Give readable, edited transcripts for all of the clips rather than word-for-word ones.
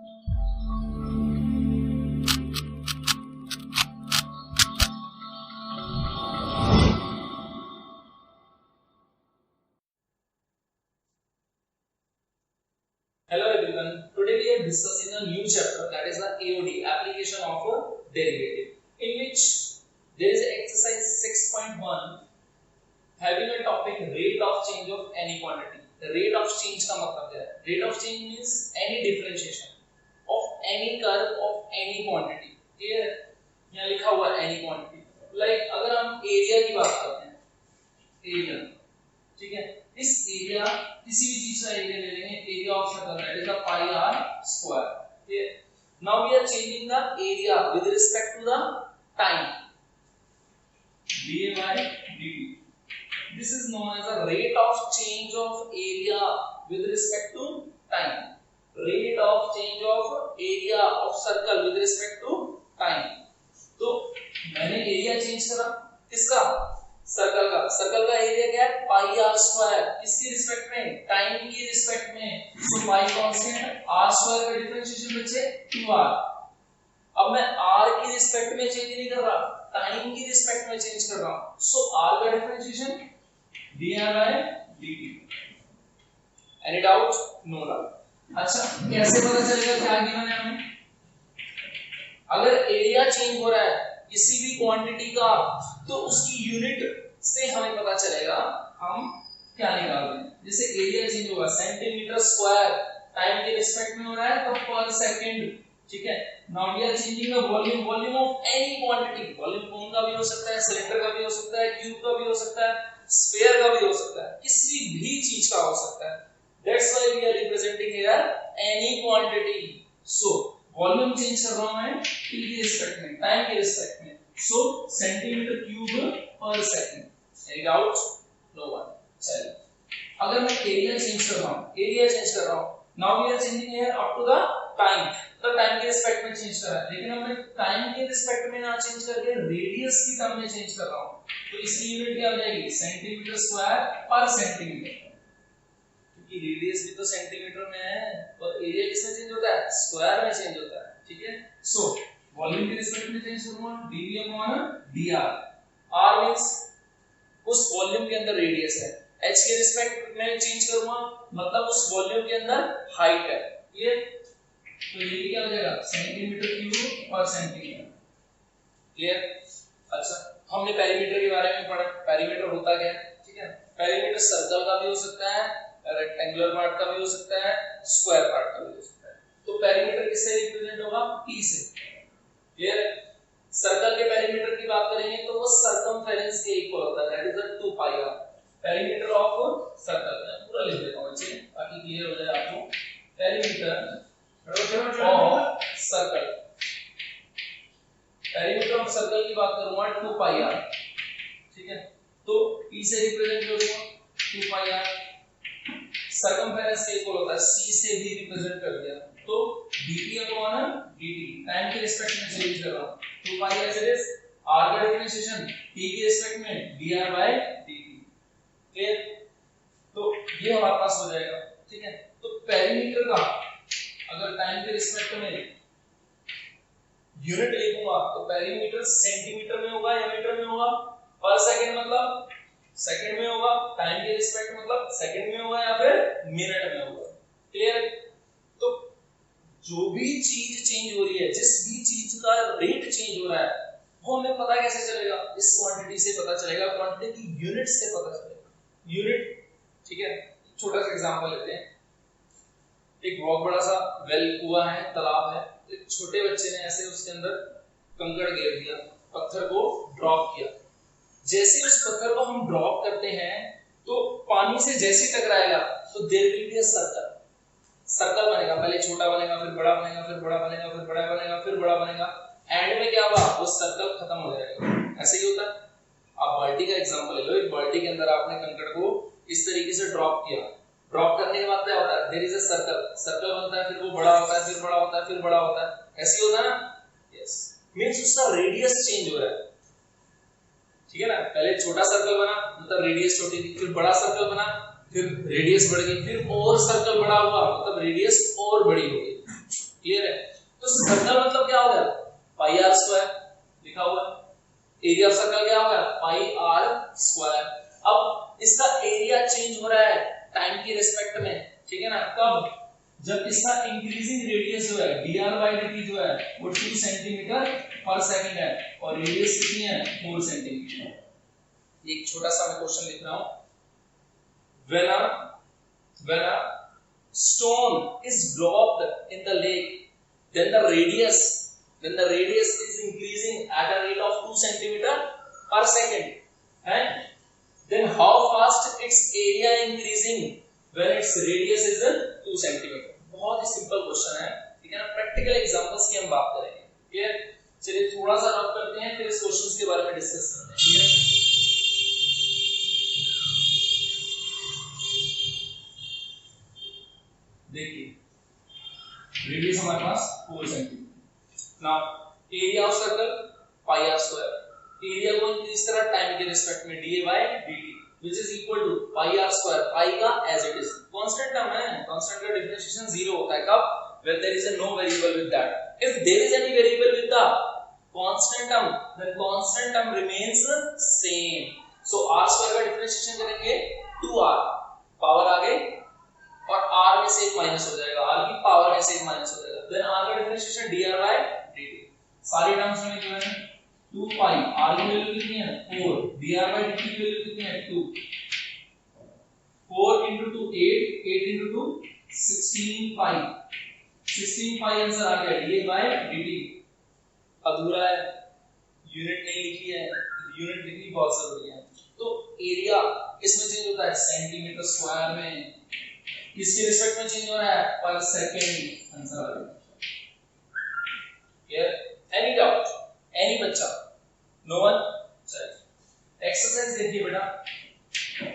Hello everyone, today we are discussing a new chapter, that is the AOD, application of a derivative, in which there is exercise 6.1 having a topic rate of change of any quantity. The rate of change का मतलब क्या है? Rate of change means any differentiation of any curve of any quantity. Clear? यहाँ लिखा हुआ है any quantity. Like अगर हम एरिया की बात करते हैं, एरिया, ठीक है, इस एरिया किसी भी चीज का एरिया ले लेंगे, area of circle that is the pi r square. ठीक है, now we are changing the area with respect to the time, dA by dt. This is known as a rate of change of area with respect to time. Rate of change of area of circle with respect to time. तो मैंने area change करा, किसका? Circle का. Circle का area क्या है? पाई r square. किसकी respect में? टाइम की रिस्पेक्ट में. सो पाई कांस्टेंट, आर स्क्वायर का डिफरेंशिएशन बचे 2r. अब मैं r की रिस्पेक्ट में चेंज नहीं कर रहा, टाइम की रिस्पेक्ट में चेंज कर रहा हूं. सो r का differentiation dr by dt. Any doubt? No doubt. अच्छा, कैसे पता चलेगा क्या गिवन है हमें? अगर एरिया चेंज हो रहा है किसी भी क्वांटिटी का, तो उसकी यूनिट से हमें पता चलेगा हम क्या निकाल रहे हैं. जैसे एरिया चेंज होगा सेंटीमीटर स्क्वायर, टाइम के रिस्पेक्ट में हो रहा है तो पर सेकंड. ठीक है, now we are changing the volume, volume of any quantity. Volume cone का भी हो सकता है, सिलेंडर का भी हो सकता है, क्यूब का भी हो सकता है, स्फीयर का भी हो सकता है, किसी भी चीज का हो सकता है. That's why we are representing here any quantity. So volume change कर रहा हूं मैं टी की रिस्पेक्ट में, टाइम के रिस्पेक्ट में. सो सेंटीमीटर क्यूब पर second. Any doubt? No one. चलिए, अगर मैं एरिया चेंज कर रहा हूं, एरिया चेंज कर रहा हूं, now we are changing here up to the time. तो टाइम के रिस्पेक्ट में चेंज कर रहा है, लेकिन अब मैं टाइम के रिस्पेक्ट में ना चेंज करके रेडियस की टर्म में चेंज कर रहा हूं. तो इसकी यूनिट क्या हो जाएगी? सेंटीमीटर स्क्वायर पर सेंटीमीटर. क्योंकि रेडियस भी तो सेंटीमीटर में है और एरिया किसमें चेंज होता है? स्क्वायर में चेंज होता है. ठीक है, सो वॉल्यूम के रिस्पेक्ट में चेंज करूंगा dv upon dr. r means उस वॉल्यूम के अंदर रेडियस है, h के रिस्पेक्ट में चेंज करूंगा मतलब उस वॉल्यूम के अंदर हाइट है. क्लियर? तो ये क्या हो जाएगा? सेंटीमीटर क्यूब पर सेंटीमीटर. क्लियर? अच्छा, हमने पेरीमीटर के बारे में पढ़ा. पेरीमीटर होता क्या है? ठीक है, पेरीमीटर सर्कल का भी हो सकता है, रेक्टेंगुलर पार्ट का भी हो सकता है, स्क्वायर पार्ट का भी हो सकता है. तो पेरीमीटर किससे रिप्रेजेंट होगा? t से. क्लियर है? सर्कल के पेरीमीटर की बात करेंगे तो वो सर्कमफेरेंस के इक्वल होता है, that is the 2 pi r. Perimeter of circle, मैं पूरा लिख देता हूं बच्चे ताकि क्लियर हो जाए आपको. Perimeter of circle, perimeter of circle की बात करूंगा 2 पाई r. ठीक है, तो t से रिप्रेजेंट करूंगा 2 पाई r. सर्कमफेरेंस के इक्वल होता है, c से भी रिप्रेजेंट कर दिया तो dt अपॉन dt. टाइम के रिस्पेक्ट में चेंज कर रहा हूं 2 पाई एज इट इज. r का डिफरेंशिएशन t के रिस्पेक्ट में dr by dt. क्लियर? तो ये हमारे पास हो जाएगा. ठीक है, तो पेरीमीटर का अगर टाइम के रिस्पेक्ट में यूनिट लिखूंगा तो पेरीमीटर सेंटीमीटर में होगा या मीटर में होगा? पर सेकंड मतलब सेकंड में होगा, टाइम के रिस्पेक्ट मतलब सेकंड में होगा या फिर मिनट में होगा. क्लियर? तो जो भी चीज चेंज हो रही है, जिस भी चीज का रेट चेंज हो रहा है, वो हमें पता कैसे चलेगा? इस क्वांटिटी से पता चलेगा, क्वांटिटी की यूनिट से पता चलेगा. यूनिट. ठीक है, छोटा सा एग्जांपल लेते हैं. एक बहुत बड़ा सा वेल, कुआं है, तालाब है. एक छोटे बच्चे ने ऐसे उसके अंदर कंकड़ गिर दिया, पत्थर को ड्रॉप किया. जैसे उस पत्थर को हम ड्रॉप करते हैं तो पानी से जैसे टकराएगा तो there will be a circle. Circle बनेगा, पहले छोटा बनेगा, फिर बड़ा बनेगा, फिर बड़ा बनेगा, फिर बड़ा बनेगा, फिर बड़ा बनेगा. एंड में क्या होगा? वो सर्कल खत्म हो जाएगा. ऐसे ही होता है. आप बाल्टी का एग्जांपल ले लो. एक बाल्टी के अंदर आपने कंकड़ को इस तरीके से ड्रॉप किया. ड्रॉप करने के बाद क्या होता है? There is a circle. Circle बनता है, फिर वो बड़ा होता है, फिर बड़ा होता है, फिर बड़ा होता है. ऐसे होता है ना? यस, मींस उसका रेडियस चेंज हो रहा है. ठीक है ना? पहले छोटा सर्कल बना मतलब रेडियस छोटी थी, फिर बड़ा सर्कल बना, फिर रेडियस बढ़ गई, फिर और सर्कल बड़ा हुआ मतलब रेडियस और बड़ी हो गई. क्लियर है? तो सर्कल मतलब क्या हो गया, पाई आर स्क्वायर लिखा हुआ है, एरिया ऑफ सर्कल क्या होगा, पाई आर स्क्वायर। अब इसका एरिया चेंज हो रहा है टाइम की रिस्पेक्ट में, ठीक है ना? कब? जब इसका इंक्रीजिंग रेडियस जो है dr by dt जो है वो 2 सेंटीमीटर पर सेकंड है और रेडियस कितनी है, 4 सेंटीमीटर। एक छोटा सा मैं क्वेश्चन लिख रहा हूं, when a stone is dropped in the lake, then the radius is increasing at a rate of 2 centimeter per second, and then how fast its area increasing when its radius is 2 centimeter। बहुत ही simple question है, ठीक है ना? Practical examples की हम बात करेंगे, ठीक है? चलिए थोड़ा सा रफ करते हैं, फिर इस क्वेश्चंस के बारे में डिस्कस करते हैं, ठीक है? देखिए रेडियस हमारे पास 4 centimetre. Now area of circle pi r square, area को इंक्रीज करा टाइम के रिस्पेक्ट में dA by dt which is equal to pi r square, pi का as it is constant term है, कांस्टेंट का डिफरेंशिएशन 0 होता है कब, when there is a no variable with that, if there is any variable with the constant term then constant term remains same, so r square का differentiation करेंगे 2r, power आ गई और r में से एक माइनस हो जाएगा, r की पावर में से एक माइनस हो जाएगा, then r का डिफरेंशिएशन dr by dt, सारी टर्म्स में जो है 2 पाई, r की वैल्यू कितनी है 4, dr by dt की वैल्यू कितनी है 2, 4 into 2 8, 8 into 2 16 पाई, 16 पाई आंसर आ गया dA by dt। अधूरा है, यूनिट नहीं लिखी है, यूनिट लिखनी बहुत जरूरी है। तो एरिया इसमें चेंज होता है सेंटीमीटर स्क्वायर में, किसके रिस्पेक्ट में चेंज हो रहा है, पर सेकंड, आंसर आ गया। क्लियर? एनी डाउट, एनी बच्चा? No one? चलिए एक्सरसाइज देखिए बेटा,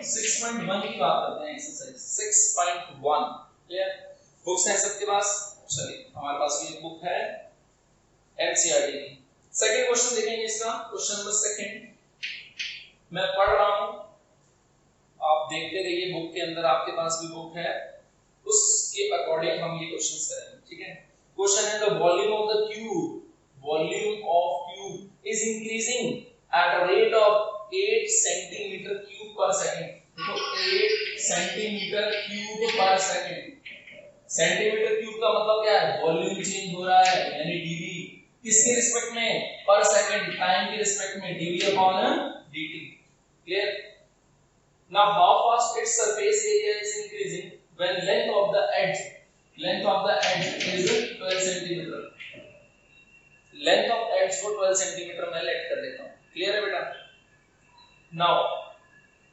6.1 की बात करते हैं, एक्सरसाइज 6.1। क्लियर? बुक्स हैं सबके पास? चलिए हमारे पास भी एक बुक है एनसीईआरटी की। सेकंड क्वेश्चन देखेंगे इसका, क्वेश्चन नंबर सेकंड मैं पढ़ रहा हूं, आप देखते रहिए, बुक के अंदर आपके पास भी बुक है, उसके अकॉर्डिंग हम ये क्वेश्चंस करेंगे, ठीक है? क्वेश्चन है the volume of the cube, volume of cube is increasing at a rate of 8 centimeter cube per second। देखो 8 सेंटीमीटर क्यूब पर सेकंड, सेंटीमीटर क्यूब का मतलब क्या है, वॉल्यूम चेंज हो रहा है यानी dv, किसके रिस्पेक्ट में, पर सेकंड, टाइम के रिस्पेक्ट में dv upon dt। Clear? now how fast its surface area is increasing when length of the edge is 12 centimeter। Length of edge को 12 सेंटीमीटर में लेट कर देता हूं। क्लियर है बेटा? नाउ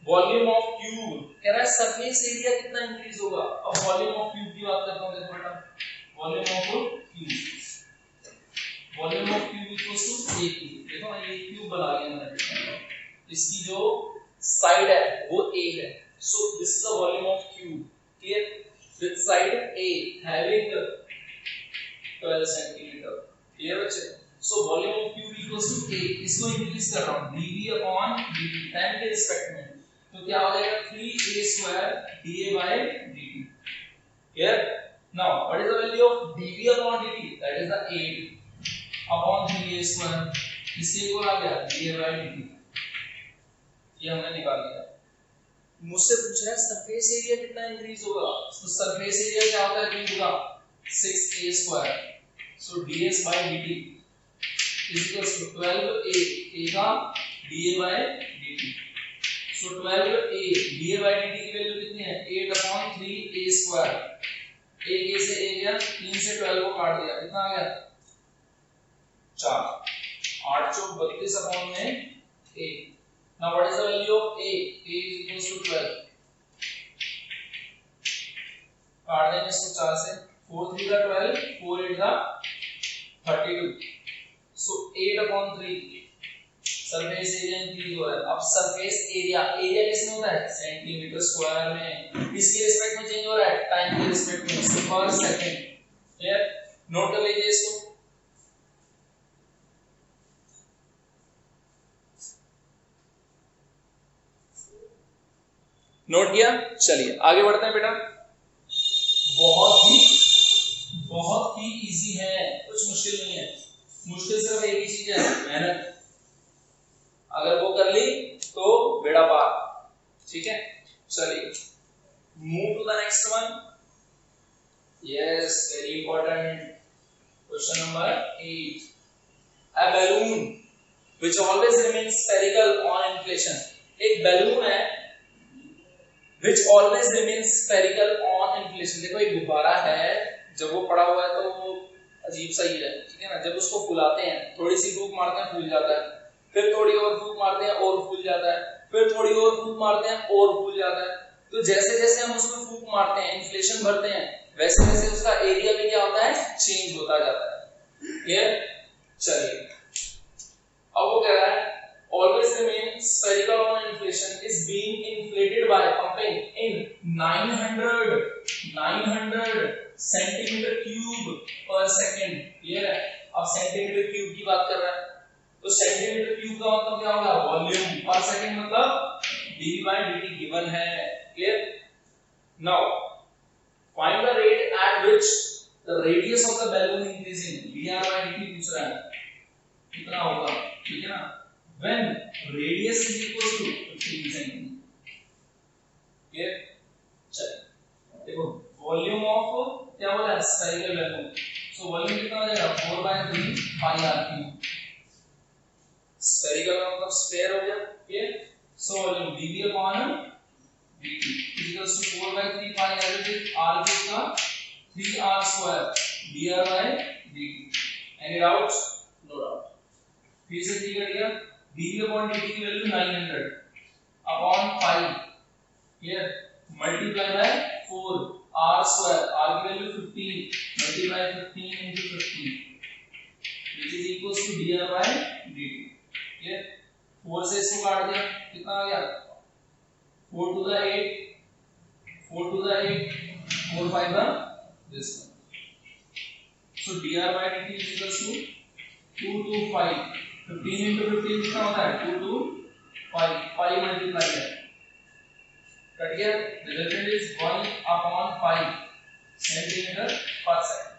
वॉल्यूम ऑफ क्यूब कह रहा है सरफेस एरिया कितना इंक्रीज होगा। अब वॉल्यूम ऑफ क्यूब की बात करता हूं, देखो बेटा volume of cube equals to a cube. देखो मैं ये क्यूब बना लिया मैंने, इसकी जो साइड है वो a है, so this is the volume of cube. Clear? With side a having 12 centimetre. Clear बच्चे? So volume of cube equals to a, इसको इंक्रीज कर रहा हूं dv अपॉन dt टाइम के रिस्पेक्ट में, तो क्या हो जाएगा 3a square dA by dt। Clear? Now what is the value of dv upon dt, that is the 8 upon 3a square, इससे इक्वल आ गया dA by dt। ये हमने निकाल लिया। मुझसे पूछ रहा है सरफेस एरिया कितना इंक्रीज होगा, तो सरफेस एरिया क्या होता है क्यूब का 6a square, so ds by dt is equals to 12a, a का dA by dt, so 12a dA by dt की वैल्यू कितनी है 8 upon 3a स्क्वायर, a से a गया, 3 से 12 को काट दिया, कितना आ गया 4, 8 चौक 32 अपॉन में a। now what is the value of a is equals to 12, काट देंगे इसको 4 से, 4 3 का 12, 4 8 का 32, so 8 upon 3 surface area increase हो रहा है। अब सरफेस एरिया किसमें होता है सेंटीमीटर स्क्वायर में, किसके रिस्पेक्ट में चेंज हो रहा है टाइम के रिस्पेक्ट में, so पर सेकंड। क्लियर? नोट कर लीजिए इसको। नोट किया? चलिए आगे बढ़ते हैं बेटा। बहुत बहुत ही इजी है, कुछ मुश्किल नहीं है। मुश्किल सिर्फ एक ही चीज है, मेहनत। अगर वो कर ली तो बेड़ा पार। ठीक है, चलिए move to the next one. Yes, very important question number 8। A balloon which always remains spherical on inflation. एक बैलून है which always remains spherical on inflation। देखो एक गुब्बारा है, जब वो पड़ा हुआ है तो वो अजीब सा ही है, ठीक है ना। जब उसको फुलाते हैं, थोड़ी सी फूंक मारते हैं फूल जाता है, फिर थोड़ी और फूंक मारते हैं और फूल जाता है, फिर थोड़ी और फूंक मारते हैं और फूल जाता है। तो जैसे जैसे हम उसमें फूंक मारते हैं, इन्फ्लेशन भरते हैं, वैसे वैसे उसका एरिया भी क्या होता है, चेंज होता जाता है। क्लियर? चलिए अब वो कह रहा है always remain spherical on inflation is being inflated by pumping in 900 centimeter cube per second। Clear है? अब सेंटीमीटर क्यूब की बात कर रहा है, तो सेंटीमीटर क्यूब का मतलब क्या होगा, वॉल्यूम। पर सेकंड मतलब dv by dt गिवन है। Clear? Now find the rate at which the radius of the balloon increasing. dr by dt पूछ रहा है, कितना होगा, ठीक है ना। when radius is equal to 15 cm। Clear? चलिए देखो वॉल्यूम ऑफ क्या बोला है, स्फेरिकल बैलून। सो वॉल्यूम कितना हो जाएगा, 4/3 पाई r क्यूब। स्फेरिकल का मतलब स्फीयर हो गया। Clear? So volume dv upon dt equals to 4/3 pi r cube का 3r² dr by dt। Any doubts? No doubt. फिर से ठीक कर दिया, dv upon dt की value 900 upon 5। Clear? Multiply by 4 r² r की value 15 multiply 15 into 15 which is equals to dr by dt। Clear? 4 से इसको काट दिया, कितना आ गया, 4 to the 8 4 to the 8 4 5 the this one। so dr by dt is equals to 2 to 5 15 into 15 कितना होता है, 2 to 5 5 मल्टीप्लाई है, कट गया। रिजल्टेंट इज 1/5 सेंटीमीटर पर सेकंड।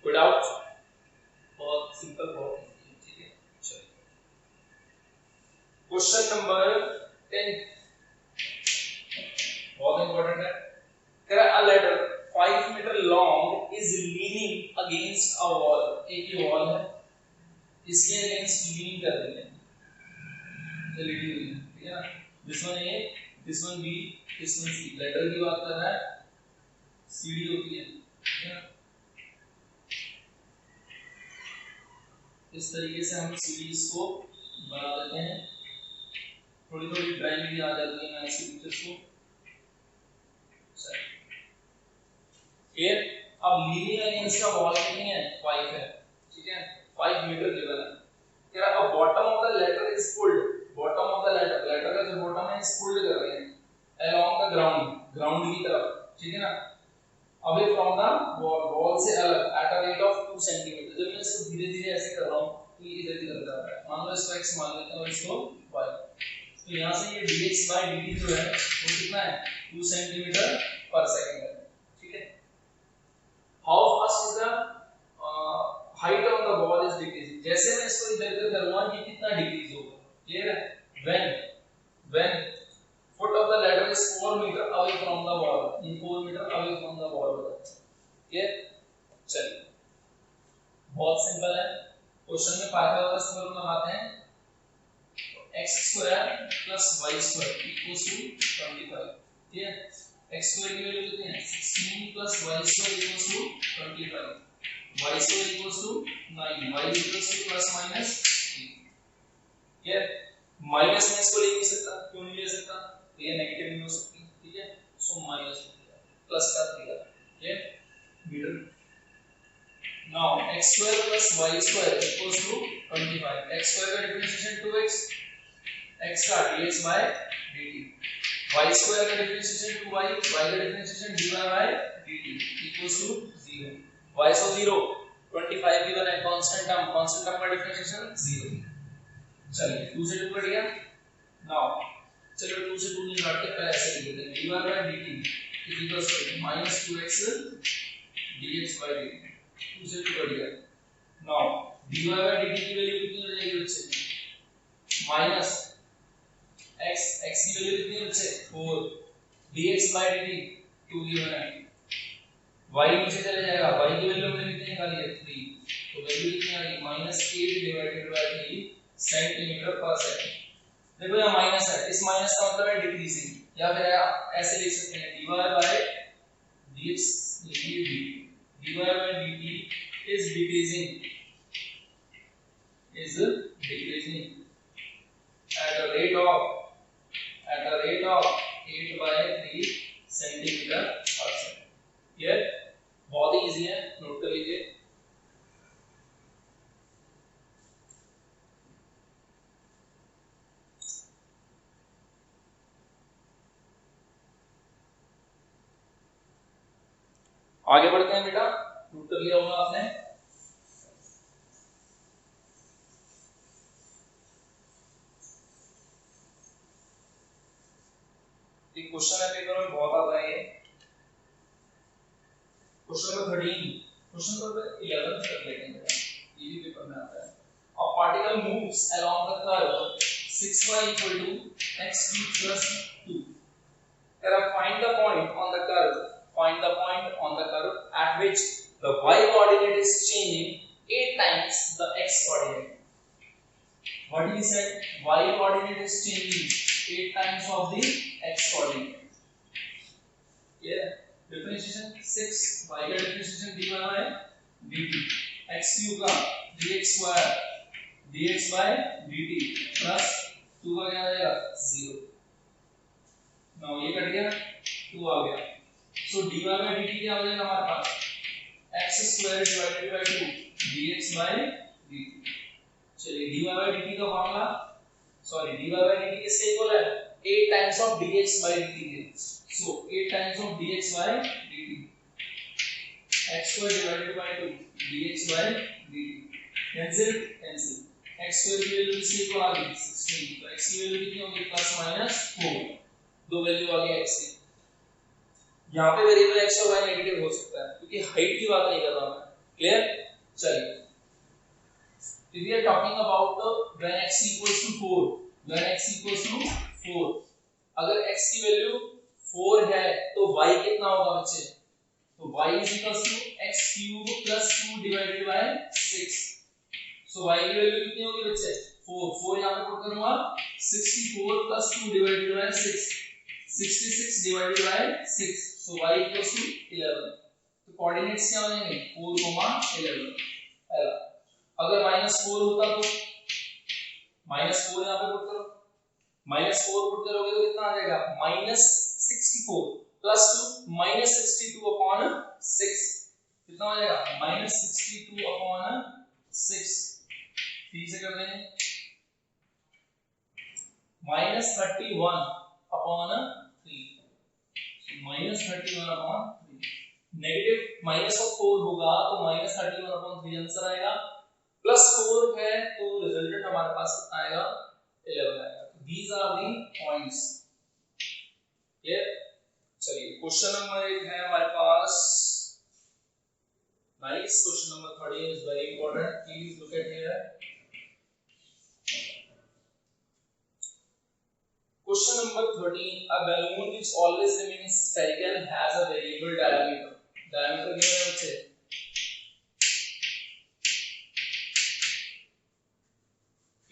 कोई डाउट? बहुत सिंपल, बहुत ठीक है। चलिए क्वेश्चन नंबर 10 बहुत इंपॉर्टेंट है। कह रहा a ladder 5 metre long is leaning against a wall. एक ही वॉल है, इसके अगेंस्ट लीनिंग कर रही है, एलईडी हुई है, ठीक है ना। This one A, this one B, this one C. Ladder की बात कर रहा है, सीडी होती है, ठीक है ना। इस तरीके से हम सीडीज को बना देते हैं, थोड़ी थोड़ी ड्राइंग भी आ जाती है मैं ऐसे पिक्चर्स को। क्लियर? अब लीनिंग अगेंस्ट का वॉल कितनी है, 5 है, ठीक है, 5 मीटर गिवन है। कह रहा है bottom of the ladder is pulled, bottom of the ladder, ladder का जो बॉटम है इस पुल्ड कर रहे हैं अलोंग द ग्राउंड, ग्राउंड की तरफ, ठीक है ना, away from the wall, wall से अलग at a rate of 2 centimetre. जब मैं इसको धीरे धीरे ऐसे कर रहा हूं तो ये इधर इधर जाता है, मान लो इसको x मान लेते हैं और इसको y। तो यहां से ये dx by dt जो है वो कितना है, 2 सेंटीमीटर पर सेकंड है, ठीक है। How fast is the height of the wall is decreasing। जैसे मैं इसको इधर इधर करूंगा ये कितना डिक्रीज होगा। क्लियर है? when foot of the ladder is 4 meter away from the wall, ये 4 metre away from the wall होगा। क्लियर? चलिए बहुत सिंपल है। क्वेश्चन में पाइथागोरस थ्योरम लगाते हैं, x² + y² equals to 25। ठीक है, x² की वैल्यू कितनी है, 16 + y² equals to 25, y² equals to 9, y equals to ±3। ठीक है, माइनस में इसको ले नहीं सकता, क्यों नहीं ले सकता, तो ये नेगेटिव नहीं हो सकती, ठीक है, सो माइनस प्लस का 3। ठीक है, metre. Now x² + y² equals to 25, x² का डिफरेंशिएशन 2x, x का dx by dt, y² का डिफरेंशिएशन 2y, y का differentiation dy by dt equals to 0, y so 0, 25 given है, कांस्टेंट टर्म का differentiation 0। चलिए 2 से 2 कट गया। नाउ चलो 2 से 2 नहीं काटते, पहले ऐसे लिख देते हैं dy by dt is equals to -2x dx by dt 2 से 2 कट गया। नाउ dy by dt की वैल्यू कितनी हो जाएगी बच्चे माइनस x x की वैल्यू कितनी है बच्चे 4 dx by dt 2 गिवन है y नीचे चले जाएगा y की वैल्यू हमने कितनी निकाली है 3 तो वैल्यू कितनी आ गई -8 डिवाइडेड बाय 3 सेंटीमीटर पर सेकंड। देखो यहाँ माइनस है इस माइनस का मतलब है डिक्रीजिंग या फिर ऐसे लिख सकते हैं dy by dx dy by dt is decreasing at a rate of 8 by 3 centimetre पर सेकंड। क्लियर बहुत ही इजी है नोट कर लीजिए। आगे बढ़ते हैं बेटा नोट कर लिया होगा आपने। एक क्वेश्चन है पेपर में बहुत आता है ये क्वेश्चन नंबर 13 क्वेश्चन नंबर 11 तक लेते हैं बेटा ये भी पेपर में आता है। A particle moves along the curve 6y equal to x cube plus 2. Find the point on the curve at which the y coordinate is changing 8 times the x coordinate. What he said, y coordinate is changing 8 times of the x coordinate. Yeah, differentiation 6 y का differentiation dy by dt x cube का dx square dx by dt plus 2 का क्या आ जाएगा 0। Now ये cut गया 2 आ गया सो dy by dt क्या हो जाएगा हमारे पास x square divided by 2 dx by dt। चलिए dy by dt का फॉर्मूला dy by dt किससे इक्वल है 8 times of dx by dt है। So 8 times of dx by dt x square divided by 2 dx by dt cancel x square की value किससे equal आ गई 16 तो x की value कितनी होगी प्लस माइनस 4 दो वैल्यू आ गई x की। यहां पे वेरिएबल x और y नेगेटिव हो सकता है क्योंकि हाइट की बात नहीं कर रहा मैं। क्लियर चलिए if we are talking about when x equals to 4 अगर x की वैल्यू 4 है तो y कितना होगा बच्चे तो y is equals to x cube plus 2 divided by 6। so y की वैल्यू कितनी होगी बच्चे 4 यहां पे पुट करूंगा 64 plus 2 divided by 6 66 divided by 6 so y equals to 11। तो कोऑर्डिनेट्स क्या हो जाएंगे 4, 11 पहला। अगर -4 होता तो -4 यहां पे पुट करो -4 पुट करोगे तो कितना आ जाएगा -64 प्लस 2 -62 अपॉन 6 कितना हो जाएगा -62 अपॉन 6 3 से कर देंगे -31 अपॉन 3 -31 अपॉन 3 नेगेटिव -4 होगा तो -31 अपॉन 3 आंसर आएगा +4 है तो रिजल्टेंट हमारे पास कितना आएगा 11 आएगा। These are the points. Clear? चलिए क्वेश्चन नंबर 1 है हमारे पास nice question number 13 is very important. Please look at here. Question number 13. A balloon which always remains spherical has a variable diameter. Diameter क्या है बच्चे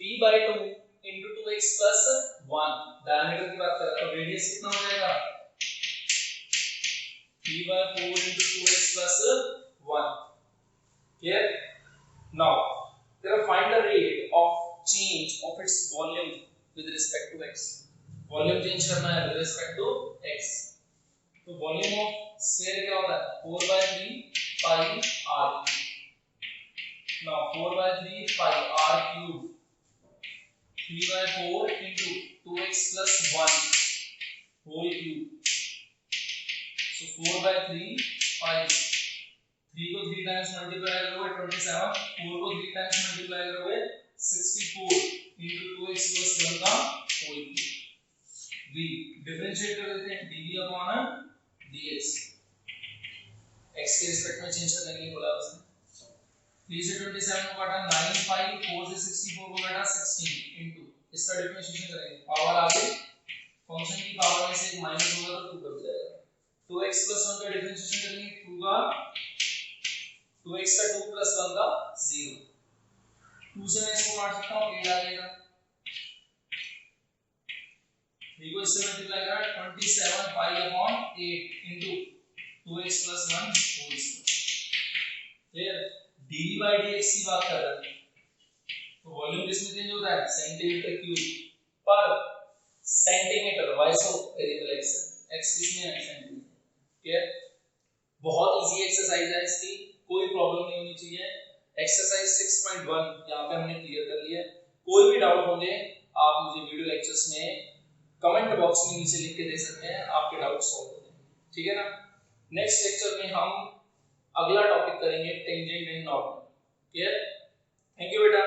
p by 2 into 2x plus 1 diameter की बात करें तो रेडियस कितना हो जाएगा p by 4 into 2x plus 1। clear now therefore find the rate of change of its volume with respect to x। Volume change करना है with respect to x तो वॉल्यूम ऑफ स्फीयर क्या होता है 4 by 3 pi r now 4 by 3 pi r cube 3 by 4 into 2x plus 1 whole cube so 4 by 3 pi 3 को 3 times multiply करोगे 27 4 को 3 times multiply करोगे 64 into 2x plus 1 का whole cube v differentiate कर देते हैं dv upon dx x के respect में चेंज करने के लिए बोला उसने। 3 से 27 को काटा 9 5 4 से 64 को काटा 16 इनटू इसका डिफरेंशिएशन करेंगे, पावर आगे फंक्शन की पावर में से एक माइनस होगा तो 2 बच जाएगा। 2x + 1 का डिफरेंशिएशन करेंगे 2 का 2x का 2 + 1 का 0। 2 से मैं इसको काट सकता हूं 8 आ जाएगा। 3 को इससे मल्टीप्लाई करा 27 pi/8 into 2x + 1 whole square. Clear? dv/dx की बात कर रहे हैं तो वॉल्यूम किसमें चेंज होता है, सेंटीमीटर क्यूब पर centimetre, vice of variable x किसमें है, सेंटीमीटर। क्लियर? बहुत इजी एक्सरसाइज है इसकी, कोई प्रॉब्लम नहीं होनी चाहिए। एक्सरसाइज 6.1 यहाँ पे हमने क्लियर कर लिया है। कोई भी डाउट होंगे आप मुझे वीडियो लेक्चर्स में कमेंट बॉक्स में नीचे लिख के दे सकते हैं, आपके डाउट सॉल्व हो जाएंगे। ठीक है ना? नेक्स्ट लेक्चर में हम अगला टॉपिक करेंगे tangent and normal. Clear? Thank you बेटा।